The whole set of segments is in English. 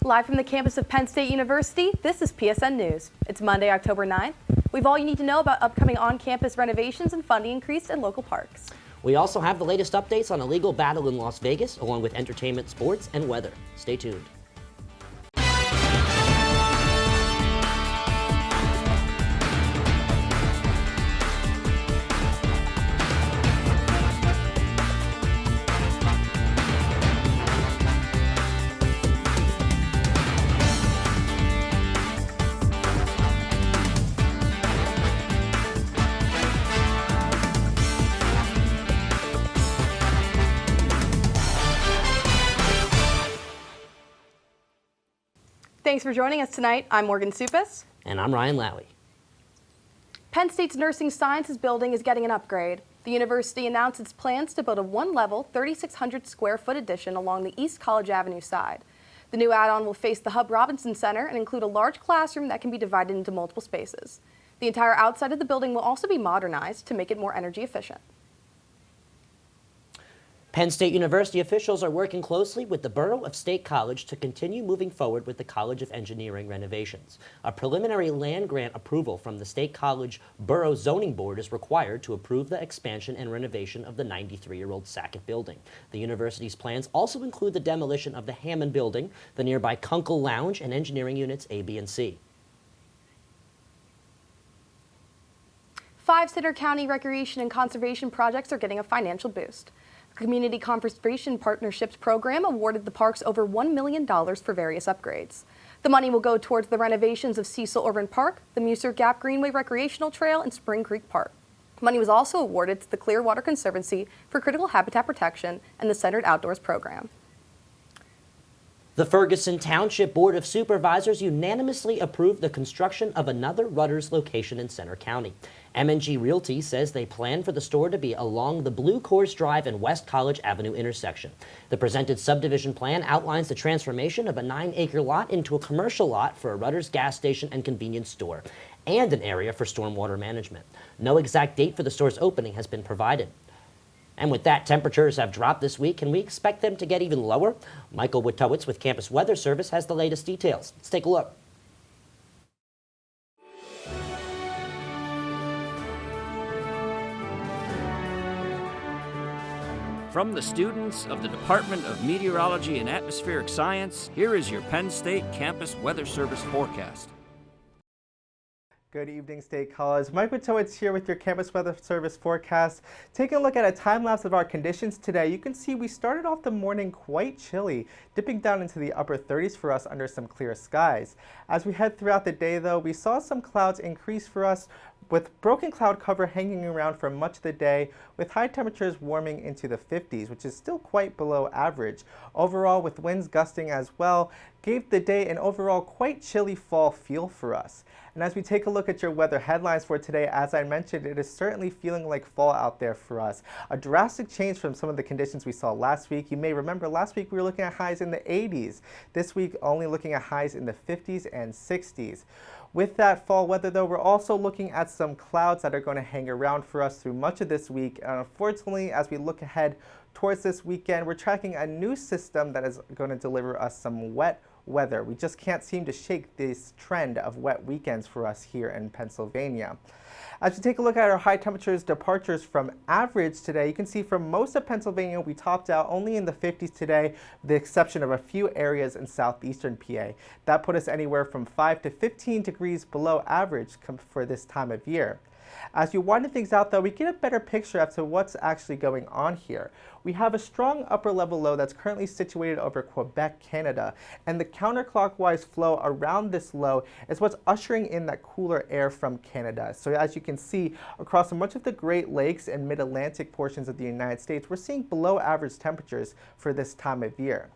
Live from the campus of Penn State University, this is PSN News. It's Monday, October 9th. We've all you need to know about upcoming on-campus renovations and funding increase in local parks. We also have the latest updates on a legal battle in Las Vegas, along with entertainment, sports, and weather. Stay tuned. Thanks for joining us tonight. I'm Morgan Suppes. And I'm Ryan Lowy. Penn State's Nursing Sciences building is getting an upgrade. The university announced its plans to build a one-level, 3,600 square foot addition along the East College Avenue side. The new add-on will face the Hub Robinson Center and include a large classroom that can be divided into multiple spaces. The entire outside of the building will also be modernized to make it more energy efficient. Penn State University officials are working closely with the Borough of State College to continue moving forward with the College of Engineering renovations. A preliminary land grant approval from the State College Borough Zoning Board is required to approve the expansion and renovation of the 93-year-old Sackett building. The university's plans also include the demolition of the Hammond building, the nearby Kunkel Lounge, and engineering units A, B, and C. 5 Centre County recreation and conservation projects are getting a financial boost. The Community Conservation Partnerships Program awarded the parks over $1 million for various upgrades. The money will go towards the renovations of Cecil Urban Park, the Musser Gap Greenway Recreational Trail, and Spring Creek Park. Money was also awarded to the Clearwater Conservancy for critical habitat protection and the Centered Outdoors program. The Ferguson Township Board of Supervisors unanimously approved the construction of another Rudders location in Centre County. M&G Realty says they plan for the store to be along the Blue Course Drive and West College Avenue intersection. The presented subdivision plan outlines the transformation of a 9-acre lot into a commercial lot for a Rudders gas station and convenience store, and an area for stormwater management. No exact date for the store's opening has been provided. And with that, temperatures have dropped this week. Can we expect them to get even lower? Michael Witowitz with Campus Weather Service has the latest details. Let's take a look. From the students of the Department of Meteorology and Atmospheric Science, here is your Penn State Campus Weather Service forecast. Good evening, State College. Mike Witowitz here with your Campus Weather Service forecast. Taking a look at a time-lapse of our conditions today, you can see we started off the morning quite chilly, dipping down into the upper 30s for us under some clear skies. As we head throughout the day, though, we saw some clouds increase for us, with broken cloud cover hanging around for much of the day, with high temperatures warming into the 50s, which is still quite below average. Overall, with winds gusting as well, gave the day an overall quite chilly fall feel for us. And as we take a look at your weather headlines for today, as I mentioned, it is certainly feeling like fall out there for us. A drastic change from some of the conditions we saw last week. You may remember last week we were looking at highs in the 80s. This week only looking at highs in the 50s and 60s. With that fall weather, though, we're also looking at some clouds that are going to hang around for us through much of this week. And unfortunately, as we look ahead towards this weekend, we're tracking a new system that is going to deliver us some wet weather. We just can't seem to shake this trend of wet weekends for us here in Pennsylvania. As you take a look at our high temperatures departures from average today, you can see from most of Pennsylvania we topped out only in the 50s today, with the exception of a few areas in southeastern PA. That put us anywhere from 5 to 15 degrees below average for this time of year. As you widen things out, though, we get a better picture as to what's actually going on here. We have a strong upper level low that's currently situated over Quebec, Canada, and the counterclockwise flow around this low is what's ushering in that cooler air from Canada. So as you can see, across much of the Great Lakes and mid-Atlantic portions of the United States, we're seeing below average temperatures for this time of year.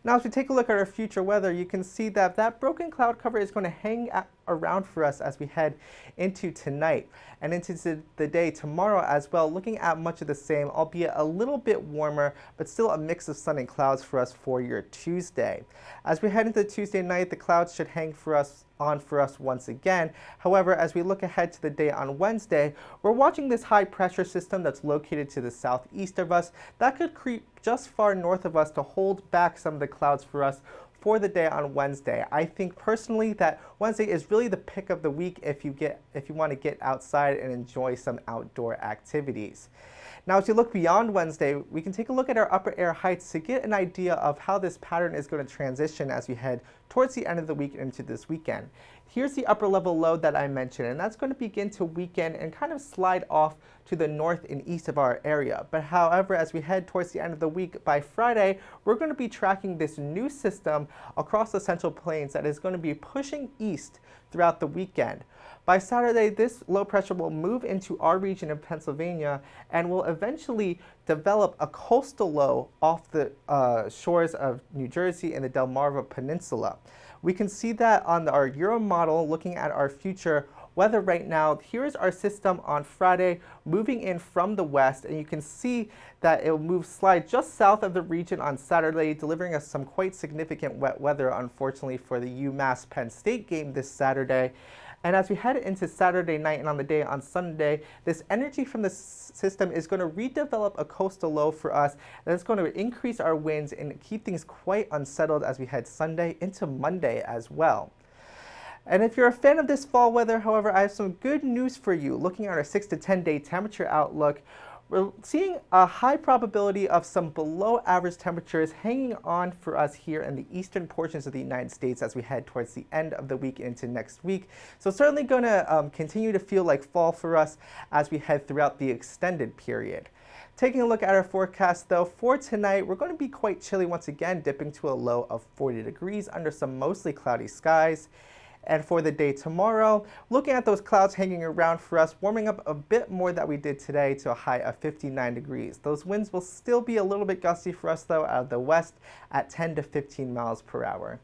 Now, as we take a look at our future weather, you can see that that broken cloud cover is going to hang around for us as we head into tonight and into the day tomorrow as well, looking at much of the same, albeit a little bit warmer, but still a mix of sun and clouds for us for your Tuesday. As we head into Tuesday night, the clouds should hang on for us once again. However, as we look ahead to the day on Wednesday, we're watching this high pressure system that's located to the southeast of us that could creep just far north of us to hold back some of the clouds for us for the day on Wednesday. I think personally that Wednesday is really the pick of the week if you want to get outside and enjoy some outdoor activities. Now, as you look beyond Wednesday, we can take a look at our upper air heights to get an idea of how this pattern is going to transition as we head towards the end of the week into this weekend. Here's the upper level low that I mentioned, and that's going to begin to weaken and kind of slide off to the north and east of our area. But however, as we head towards the end of the week, by Friday, we're going to be tracking this new system across the Central Plains that is going to be pushing east throughout the weekend. By Saturday, this low pressure will move into our region of Pennsylvania and will eventually develop a coastal low off the shores of New Jersey and the Delmarva Peninsula. We can see that on our Euro model looking at our future weather right now. Here's our system on Friday moving in from the west, and you can see that it will slide just south of the region on Saturday, delivering us some quite significant wet weather, unfortunately, for the UMass Penn State game this Saturday. And as we head into Saturday night and on the day on Sunday, this energy from the system is going to redevelop a coastal low for us, and it's going to increase our winds and keep things quite unsettled as we head Sunday into Monday as well. And if you're a fan of this fall weather, however, I have some good news for you. Looking at our 6 to 10 day temperature outlook, we're seeing a high probability of some below average temperatures hanging on for us here in the eastern portions of the United States as we head towards the end of the week into next week. So certainly going to continue to feel like fall for us as we head throughout the extended period. Taking a look at our forecast though, for tonight, we're going to be quite chilly once again, dipping to a low of 40 degrees under some mostly cloudy skies. And for the day tomorrow, looking at those clouds hanging around for us, warming up a bit more than we did today to a high of 59 degrees. Those winds will still be a little bit gusty for us though out of the west at 10 to 15 miles per hour.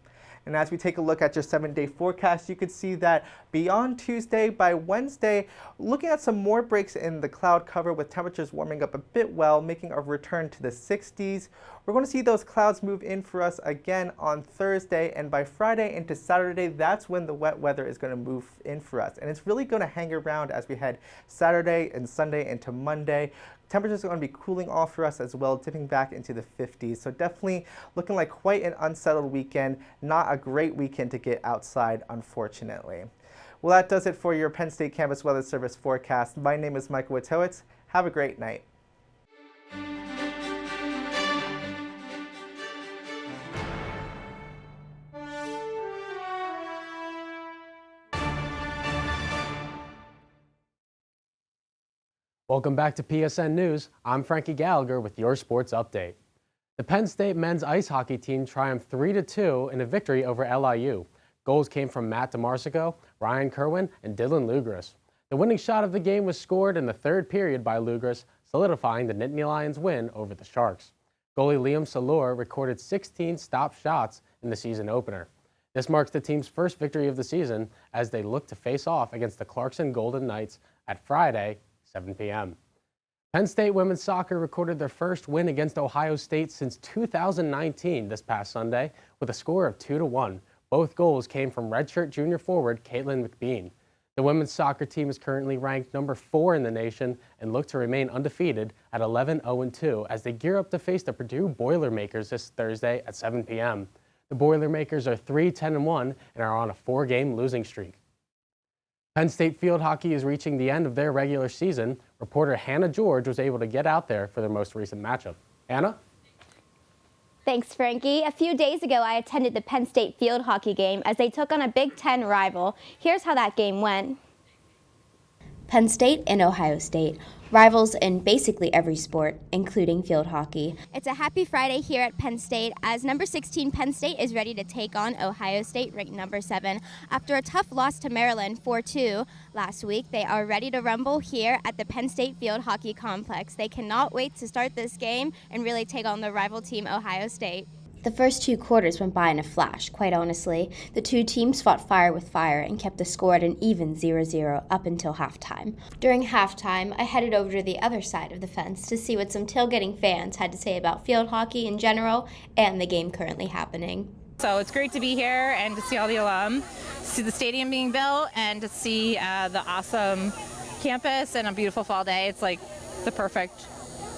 And as we take a look at your 7-day forecast, you can see that beyond Tuesday, by Wednesday, looking at some more breaks in the cloud cover with temperatures warming up a bit well, making a return to the 60s. We're going to see those clouds move in for us again on Thursday, and by Friday into Saturday, that's when the wet weather is going to move in for us. And it's really going to hang around as we head Saturday and Sunday into Monday. Temperatures are going to be cooling off for us as well, dipping back into the 50s. So definitely looking like quite an unsettled weekend. Not a great weekend to get outside, unfortunately. Well, that does it for your Penn State Campus Weather Service forecast. My name is Michael Witowitz. Have a great night. Welcome back to PSN News. I'm Frankie Gallagher with your sports update. The Penn State men's ice hockey team triumphed 3-2 in a victory over LIU. Goals came from Matt DeMarsico, Ryan Kerwin, and Dylan Lugras. The winning shot of the game was scored in the third period by Lugras, solidifying the Nittany Lions' win over the Sharks. Goalie Liam Salor recorded 16 stop shots in the season opener. This marks the team's first victory of the season as they look to face off against the Clarkson Golden Knights at Friday, 7 p.m. Penn State women's soccer recorded their first win against Ohio State since 2019 this past Sunday with a score of 2-1. Both goals came from redshirt junior forward Caitlin McBean. The women's soccer team is currently ranked number 4 in the nation and look to remain undefeated at 11-0-2 as they gear up to face the Purdue Boilermakers this Thursday at 7 p.m. The Boilermakers are 3-10-1 and are on a 4-game losing streak. Penn State field hockey is reaching the end of their regular season. Reporter Hannah George was able to get out there for their most recent matchup. Hannah? Thanks, Frankie. A few days ago, I attended the Penn State field hockey game as they took on a Big Ten rival. Here's how that game went. Penn State and Ohio State, rivals in basically every sport, including field hockey. It's a happy Friday here at Penn State as number 16 Penn State is ready to take on Ohio State, ranked number 7. After a tough loss to Maryland 4-2 last week, they are ready to rumble here at the Penn State Field Hockey Complex. They cannot wait to start this game and really take on the rival team, Ohio State. The first 2 quarters went by in a flash, quite honestly. The two teams fought fire with fire and kept the score at an even 0-0 up until halftime. During halftime, I headed over to the other side of the fence to see what some tailgating fans had to say about field hockey in general and the game currently happening. So it's great to be here and to see all the alum, see the stadium being built, and to see the awesome campus and a beautiful fall day. It's like the perfect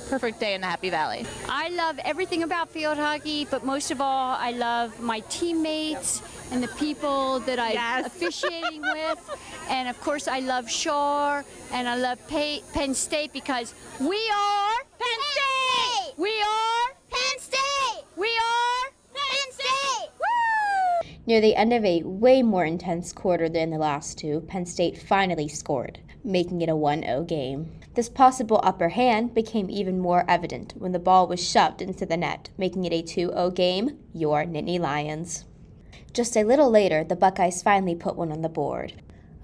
perfect day in the Happy Valley. I love everything about field hockey, but most of all, I love my teammates and the people that I'm officiating with. And of course, I love Shore and I love Penn State because we are Penn State! We are Penn State! We are Penn State! Woo! Near the end of a way more intense quarter than the last two, Penn State finally scored, making it a 1-0 game. This possible upper hand became even more evident when the ball was shoved into the net, making it a 2-0 game, your Nittany Lions. Just a little later, the Buckeyes finally put one on the board.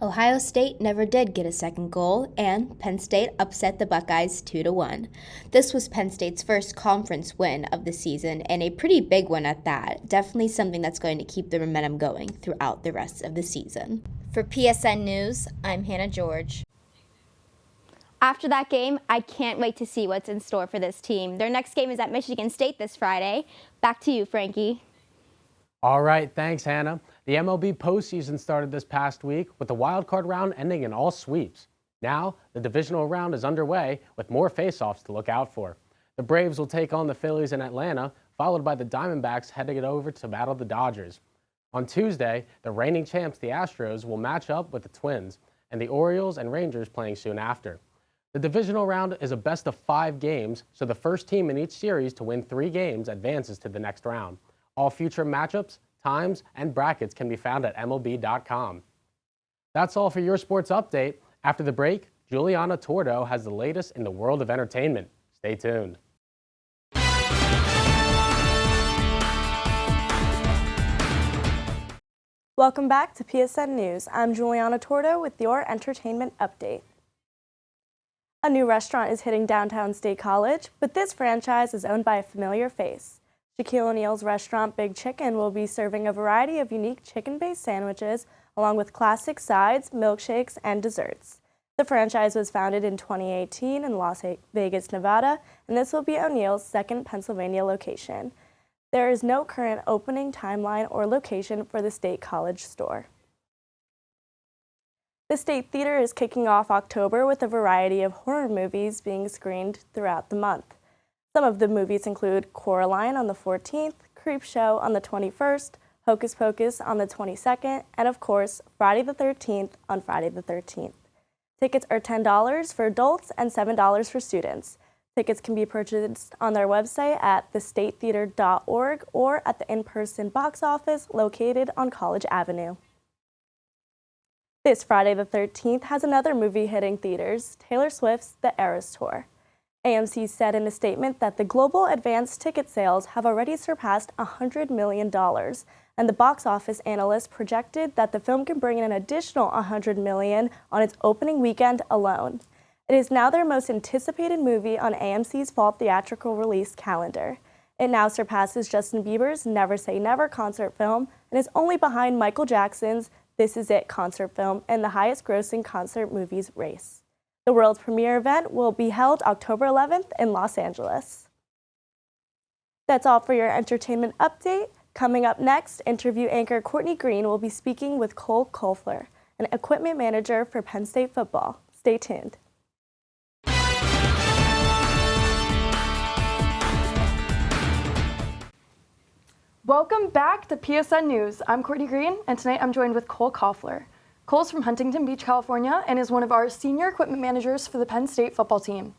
Ohio State never did get a second goal, and Penn State upset the Buckeyes 2-1. This was Penn State's first conference win of the season, and a pretty big one at that. Definitely something that's going to keep the momentum going throughout the rest of the season. For PSN News, I'm Hannah George. After that game, I can't wait to see what's in store for this team. Their next game is at Michigan State this Friday. Back to you, Frankie. All right, thanks, Hannah. The MLB postseason started this past week with the wild card round ending in all sweeps. Now, the divisional round is underway with more face-offs to look out for. The Braves will take on the Phillies in Atlanta, followed by the Diamondbacks heading it over to battle the Dodgers. On Tuesday, the reigning champs, the Astros, will match up with the Twins, and the Orioles and Rangers playing soon after. The divisional round is a best of 5 games, so the first team in each series to win 3 games advances to the next round. All future matchups, times, and brackets can be found at MLB.com. That's all for your sports update. After the break, Juliana Tordo has the latest in the world of entertainment. Stay tuned. Welcome back to PSN News. I'm Juliana Tordo with your entertainment update. A new restaurant is hitting downtown State College, but this franchise is owned by a familiar face. Shaquille O'Neal's restaurant Big Chicken will be serving a variety of unique chicken-based sandwiches along with classic sides, milkshakes, and desserts. The franchise was founded in 2018 in Las Vegas, Nevada, and this will be O'Neal's second Pennsylvania location. There is no current opening timeline or location for the State College store. The State Theater is kicking off October with a variety of horror movies being screened throughout the month. Some of the movies include Coraline on the 14th, Creepshow on the 21st, Hocus Pocus on the 22nd, and of course, Friday the 13th on Friday the 13th. Tickets are $10 for adults and $7 for students. Tickets can be purchased on their website at thestatetheater.org or at the in-person box office located on College Avenue. This Friday the 13th has another movie hitting theaters, Taylor Swift's The Eras Tour. AMC said in a statement that the global advance ticket sales have already surpassed $100 million, and the box office analyst projected that the film can bring in an additional $100 million on its opening weekend alone. It is now their most anticipated movie on AMC's fall theatrical release calendar. It now surpasses Justin Bieber's Never Say Never concert film and is only behind Michael Jackson's This Is It concert film in the highest-grossing concert movies race. The world's premiere event will be held October 11th in Los Angeles. That's all for your entertainment update. Coming up next, interview anchor Courtney Green will be speaking with Cole Koeffler, an equipment manager for Penn State football. Stay tuned. Welcome back to PSN News. I'm Courtney Green, and tonight I'm joined with Cole Koeffler. Cole's from Huntington Beach, California, and is one of our senior equipment managers for the Penn State football team.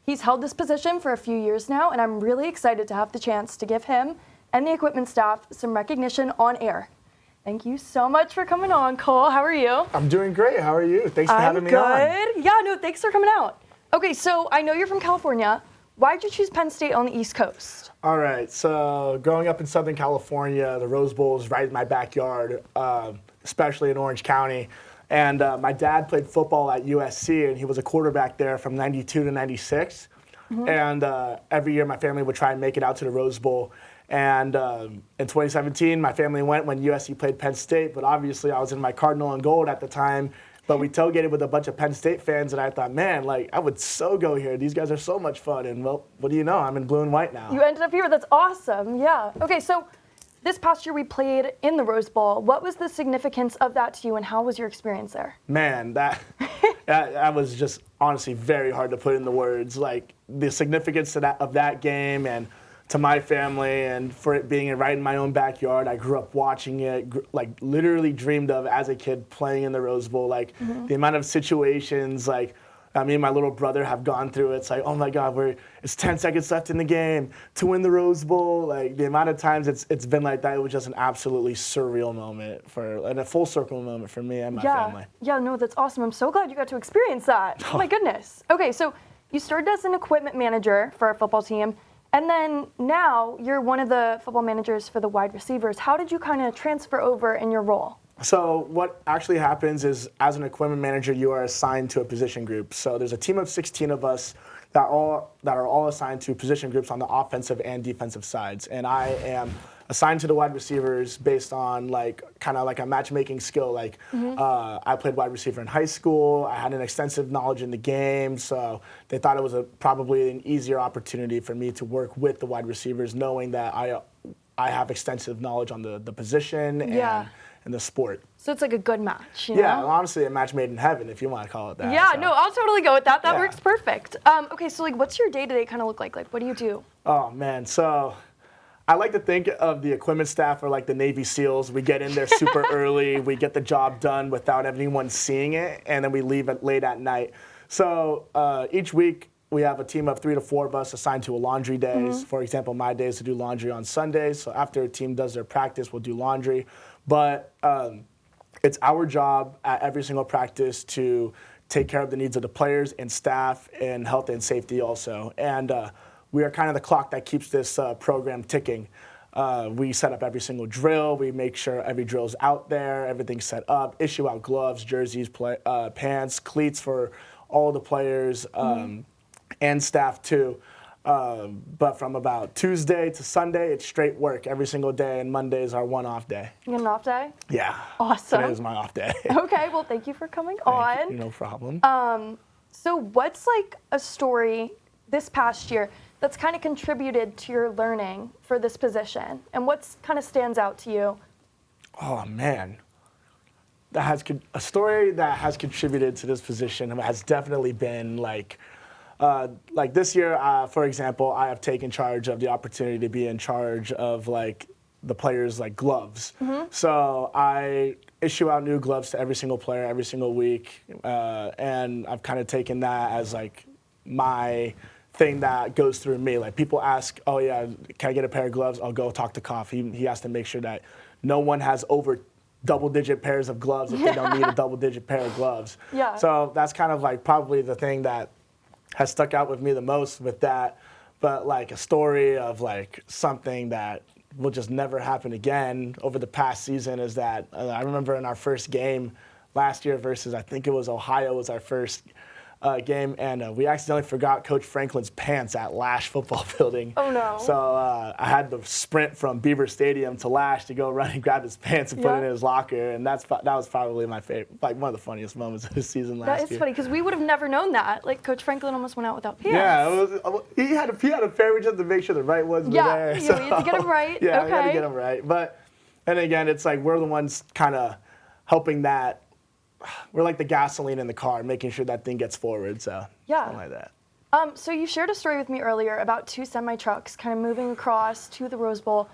He's held this position for a few years now, and I'm really excited to have the chance to give him and the equipment staff some recognition on air. Thank you so much for coming on, Cole. How are you? I'm doing great. How are you? Thanks for having me on. I'm good. Yeah, no, thanks for coming out. Okay, so I know you're from California. Why'd you choose Penn State on the East Coast? All right, so growing up in Southern California, the Rose Bowl is right in my backyard, especially in Orange County. And my dad played football at USC, and he was a quarterback there from 92 to 96. Mm-hmm. And every year my family would try and make it out to the Rose Bowl. And in 2017, my family went when USC played Penn State, but obviously I was in my Cardinal and Gold at the time. But we tailgated with a bunch of Penn State fans, and I thought, man, like, I would so go here. These guys are so much fun. And, well, what do you know? I'm in blue and white now. You ended up here. That's awesome. Yeah. Okay, so this past year we played in the Rose Bowl. What was the significance of that to you, and how was your experience there? Man, that was just honestly very hard to put into words. Like the significance of that game, and to my family, and for it being right in my own backyard. I grew up watching it, like literally dreamed of as a kid playing in the Rose Bowl. Like the amount of situations, like me and my little brother have gone through. It's like, oh my God, it's 10 seconds left in the game to win the Rose Bowl. Like the amount of times it's been like that, it was just an absolutely surreal moment and a full circle moment for me and my family. Yeah, no, that's awesome. I'm so glad you got to experience that. Oh my goodness. Okay, so you started as an equipment manager for our football team, and then now you're one of the football managers for the wide receivers. How did you kind of transfer over in your role? So what actually happens is, as an equipment manager, you are assigned to a position group. So there's a team of 16 of us that are all assigned to position groups on the offensive and defensive sides. And I am assigned to the wide receivers based on kind of like a matchmaking skill. Like I played wide receiver in high school. I had an extensive knowledge in the game. So they thought it was probably an easier opportunity for me to work with the wide receivers, knowing that I have extensive knowledge on the position and the sport. So it's like a good match, you know? Yeah, honestly, a match made in heaven, if you want to call it that. Yeah, no, I'll totally go with that. That works perfect. Okay, so what's your day-to-day kind of look like? Like, what do you do? Oh, man, so I like to think of the equipment staff are like the Navy SEALs. We get in there super early, we get the job done without anyone seeing it, and then we leave it late at night. So each week, we have a team of 3 to 4 of us assigned to a laundry days. For example, my day is to do laundry on Sundays. So after a team does their practice, we'll do laundry. But it's our job at every single practice to take care of the needs of the players and staff and health and safety also. And we are kind of the clock that keeps this program ticking. We set up every single drill. We make sure every drill's out there, everything's set up, issue out gloves, jerseys, pants, cleats for all the players and staff too. But from about Tuesday to Sunday, it's straight work every single day, and Monday is our one-off day. You got an off day? Yeah. Awesome. Today is my off day. Okay, well, thank you for coming on. No problem. So what's a story this past year that's kind of contributed to your learning for this position, and what's kind of stands out to you? Oh, man. A story that has contributed to this position has definitely been like this year, for example, I have taken charge of the opportunity to be in charge of the players' gloves. So I issue out new gloves to every single player every single week, and I've kind of taken that as my thing that goes through me. Like people ask, oh yeah, can I get a pair of gloves? I'll go talk to Koff. He has to make sure that no one has over double-digit pairs of gloves if they don't need a double-digit pair of gloves. Yeah. So that's kind of probably the thing that has stuck out with me the most with that. But a story of something that will just never happen again over the past season is that I remember in our first game last year versus, I think it was Ohio, was our first game, and we accidentally forgot Coach Franklin's pants at Lash football building. Oh no. So I had to sprint from Beaver Stadium to Lash to go run and grab his pants and put it in his locker, and that was probably my favorite, one of the funniest moments of the season last year. That is funny, because we would have never known that. Coach Franklin almost went out without pants. Yeah, he had a pair. We just had to make sure the right ones were there. Yeah, we had to get them right. Yeah, okay. we had to get them right. But, and again, it's we're the ones kind of helping that. We're like the gasoline in the car, making sure that thing gets forward. So something like that. So you shared a story with me earlier about 2 semi-trucks kind of moving across to the Rose Bowl.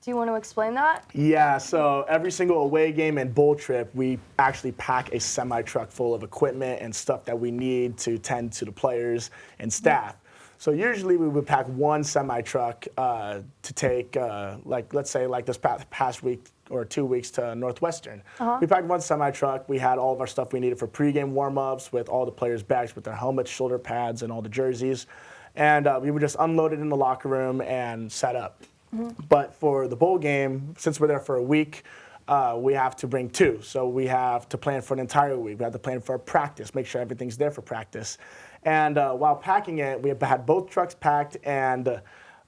Do you want to explain that? Yeah, so every single away game and bowl trip, we actually pack a semi-truck full of equipment and stuff that we need to tend to the players and staff. So usually we would pack 1 semi-truck to take, let's say this past week or 2 weeks to Northwestern. We packed 1 semi-truck. We had all of our stuff we needed for pregame warm-ups with all the players' bags with their helmets, shoulder pads, and all the jerseys. And we would just unload it in the locker room and set up. But for the bowl game, since we're there for a week, we have to bring 2. So we have to plan for an entire week. We have to plan for a practice, make sure everything's there for practice. And while packing it, we had both trucks packed, and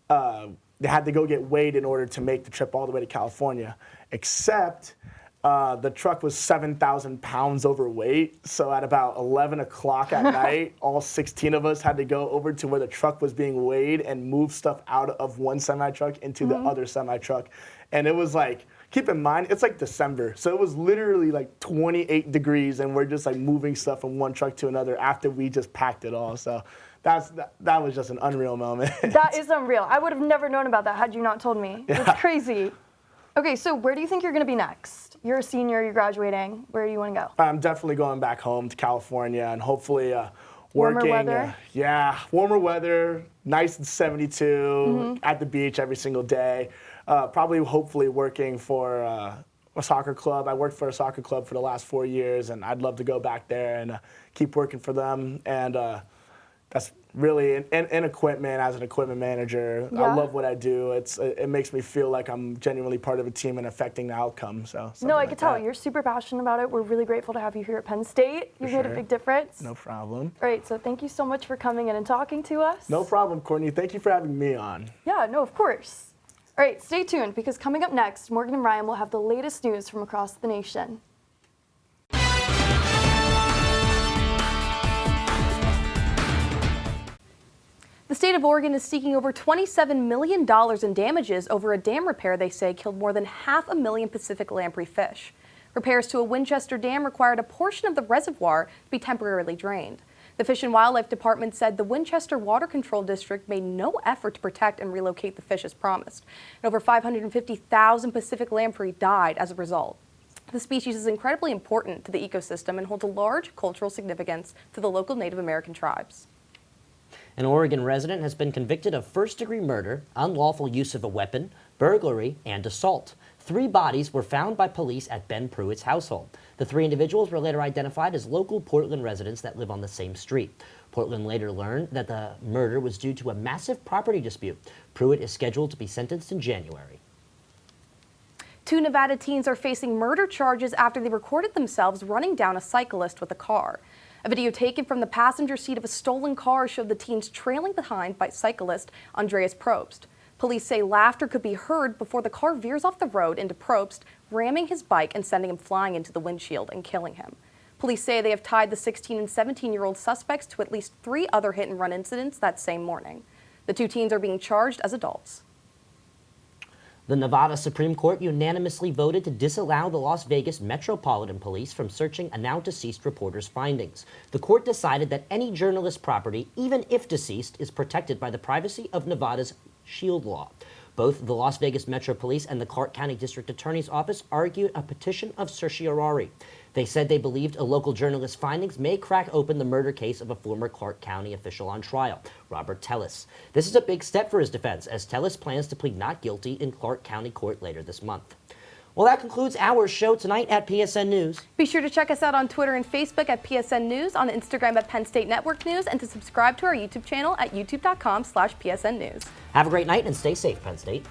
they had to go get weighed in order to make the trip all the way to California, except the truck was 7,000 pounds overweight. So at about 11 o'clock at night, all 16 of us had to go over to where the truck was being weighed and move stuff out of one semi-truck into the other semi-truck And it was like, keep in mind, it's like December. So it was literally like 28 degrees and we're just like moving stuff from one truck to another after we just packed it all. So that was just an unreal moment. That is unreal. I would have never known about that had you not told me. Yeah. That's crazy. Okay, so where do you think you're going to be next? You're a senior, you're graduating. Where do you want to go? I'm definitely going back home to California and hopefully Warmer working. weather? Yeah, warmer weather, nice and 72, at the beach every single day. Probably, hopefully working for a soccer club. I worked for a soccer club for the last 4 years, and I'd love to go back there and keep working for them. And that's really in equipment, as an equipment manager. Yeah. I love what I do. It makes me feel like I'm genuinely part of a team and affecting the outcome. So No, I like could tell. that. You're super passionate about it. We're really grateful to have you here at Penn State. You've made a sure. big difference. No problem. All right, so thank you so much for coming in and talking to us. No problem, Courtney. Thank you for having me on. Yeah, no, of course. All right, stay tuned because coming up next, Morgan and Ryan will have the latest news from across the nation. The state of Oregon is seeking over $27 million in damages over a dam repair they say killed more than 500,000 Pacific lamprey fish. Repairs to a Winchester dam required a portion of the reservoir to be temporarily drained. The Fish and Wildlife Department said the Winchester Water Control District made no effort to protect and relocate the fish as promised. And over 550,000 Pacific lamprey died as a result. The species is incredibly important to the ecosystem and holds a large cultural significance to the local Native American tribes. An Oregon resident has been convicted of first-degree murder, unlawful use of a weapon, burglary, and assault. 3 bodies were found by police at Ben Pruitt's household. The 3 individuals were later identified as local Portland residents that live on the same street. Portland later learned that the murder was due to a massive property dispute. Pruitt is scheduled to be sentenced in January. 2 Nevada teens are facing murder charges after they recorded themselves running down a cyclist with a car. A video taken from the passenger seat of a stolen car showed the teens trailing behind by cyclist Andreas Probst. Police say laughter could be heard before the car veers off the road into Probst, ramming his bike and sending him flying into the windshield and killing him. Police say they have tied the 16 and 17-year-old suspects to at least 3 other hit-and-run incidents that same morning. The 2 teens are being charged as adults. The Nevada Supreme Court unanimously voted to disallow the Las Vegas Metropolitan Police from searching a now-deceased reporter's findings. The court decided that any journalist property, even if deceased, is protected by the privacy of Nevada's Shield Law. Both the Las Vegas Metro Police and the Clark County District Attorney's Office argued a petition of certiorari. They said they believed a local journalist's findings may crack open the murder case of a former Clark County official on trial, Robert Tellis. This is a big step for his defense, as Tellis plans to plead not guilty in Clark County Court later this month. Well, that concludes our show tonight at PSN News. Be sure to check us out on Twitter and Facebook at PSN News, on Instagram at Penn State Network News, and to subscribe to our YouTube channel at youtube.com/PSN News. Have a great night and stay safe, Penn State.